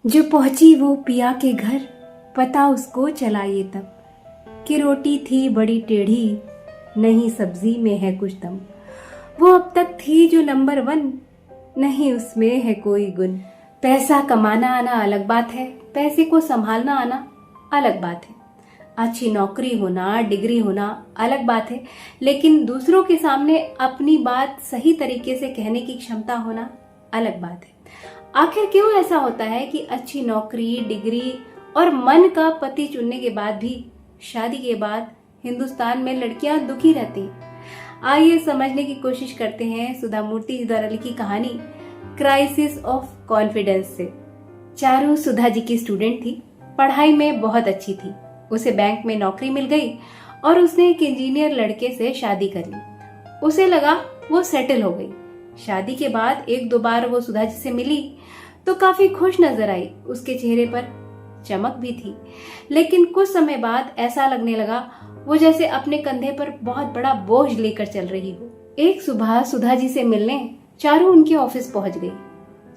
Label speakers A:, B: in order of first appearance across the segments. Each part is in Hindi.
A: जो पहुंची वो पिया के घर, पता उसको चला ये तब कि रोटी थी बड़ी टेढ़ी, नहीं सब्जी में है कुछ दम। वो अब तक थी जो नंबर 1, नहीं उसमें है कोई गुण। पैसा कमाना आना अलग बात है, पैसे को संभालना आना अलग बात है। अच्छी नौकरी होना, डिग्री होना अलग बात है, लेकिन दूसरों के सामने अपनी बात सही तरीके से कहने की क्षमता होना अलग बात है। आखिर क्यों ऐसा होता है कि अच्छी नौकरी, डिग्री और मन का पति चुनने के बाद भी शादी के बाद हिंदुस्तान में लड़कियां दुखी रहती हैं? आइए समझने की कोशिश करते हैं सुधा मूर्ति द्वारा लिखी कहानी क्राइसिस ऑफ कॉन्फिडेंस से। चारू सुधा जी की स्टूडेंट थी, पढ़ाई में बहुत अच्छी थी। उसे बैंक में नौकरी मिल गई और उसने एक इंजीनियर लड़के से शादी कर ली। उसे लगा वो सेटल हो गई। शादी के बाद 1-2 बार वो सुधा जी से मिली तो काफी खुश नजर आई। उसके चेहरे पर चमक भी थी, लेकिन कुछ समय बाद ऐसा लगने लगा वो जैसे अपने कंधे पर बहुत बड़ा बोझ लेकर चल रही हो। एक सुबह सुधा जी से मिलने चारू उनके ऑफिस पहुंच गई।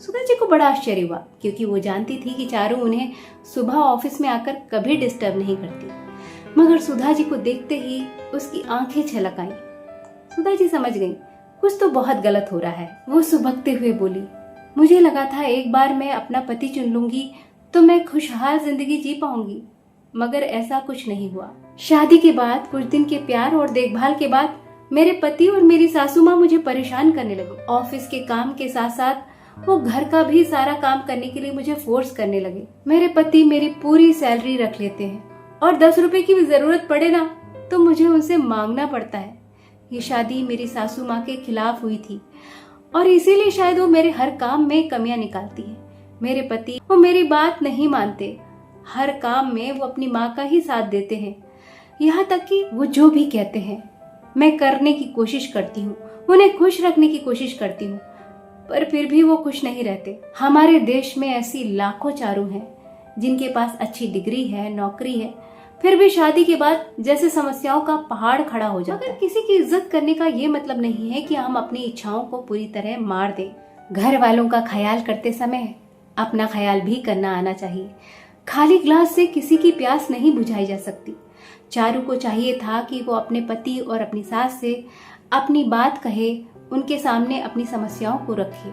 A: सुधा जी को बड़ा आश्चर्य हुआ, क्योंकि वो जानती थी कि चारू उन्हें सुबह ऑफिस में आकर कभी डिस्टर्ब नहीं करती। मगर सुधा जी को देखते ही उसकी आंखें छलक आईं। सुधा जी समझ गईं, कुछ तो बहुत गलत हो रहा है। वो सुबकते हुए बोली, मुझे लगा था एक बार मैं अपना पति चुन लूंगी तो मैं खुशहाल जिंदगी जी पाऊंगी, मगर ऐसा कुछ नहीं हुआ। शादी के बाद कुछ दिन के प्यार और देखभाल के बाद मेरे पति और मेरी सासू माँ मुझे परेशान करने लगे। ऑफिस के काम के साथ साथ वो घर का भी सारा काम करने के लिए मुझे फोर्स करने लगे। मेरे पति मेरी पूरी सैलरी रख लेते हैं और 10 रुपए की भी जरूरत पड़े ना तो मुझे उनसे मांगना पड़ता है। ये शादी मेरी सासू माँ के खिलाफ हुई थी और इसीलिए शायद वो मेरे हर काम में कमियां निकालती है। मेरे पति वो मेरी बात नहीं मानते, हर काम में वो अपनी माँ का ही साथ देते हैं। यहाँ तक कि वो जो भी कहते हैं मैं करने की कोशिश करती हूँ, उन्हें खुश रखने की कोशिश करती हूँ, पर फिर भी वो खुश नहीं रहते। हमारे देश में ऐसी लाखों चारू हैं जिनके पास अच्छी डिग्री है, नौकरी है, फिर भी शादी के बाद जैसे समस्याओं का पहाड़ खड़ा हो जाता है। मगर किसी की इज्जत करने का ये मतलब नहीं है कि हम अपनी इच्छाओं को पूरी तरह मार दें। घर वालों का ख्याल करते समय अपना ख्याल भी करना आना चाहिए। खाली ग्लास से किसी की प्यास नहीं बुझाई जा सकती। चारू को चाहिए था कि वो अपने पति और अपनी सास से अपनी बात कहे, उनके सामने अपनी समस्याओं को रखे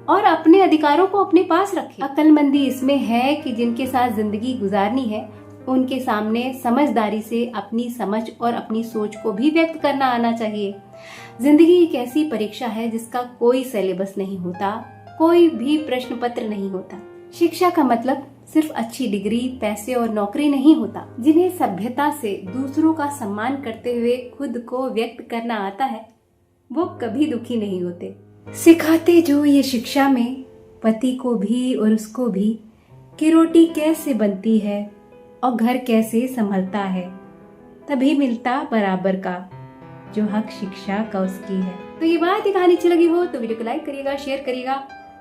A: और अपने अधिकारों को अपने पास रखे। अक्लमंदी इसमें है कि जिनके साथ जिंदगी गुजारनी है उनके सामने समझदारी से अपनी समझ और अपनी सोच को भी व्यक्त करना आना चाहिए। जिंदगी एक ऐसी परीक्षा है जिसका कोई सिलेबस नहीं होता, कोई भी प्रश्न पत्र नहीं होता। शिक्षा का मतलब सिर्फ अच्छी डिग्री, पैसे और नौकरी नहीं होता। जिन्हें सभ्यता से दूसरों का सम्मान करते हुए खुद को व्यक्त करना आता है वो कभी दुखी नहीं होते। सिखाते जो ये शिक्षा में पति को भी और उसको भी कि रोटी कैसे बनती है और घर कैसे संभलता है, तभी मिलता बराबर का जो हक शिक्षा का उसकी है। तो ये बात, ये कहानी अच्छी लगी हो तो वीडियो को लाइक करिएगा, शेयर करिएगा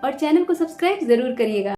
A: और चैनल को सब्सक्राइब जरूर करिएगा।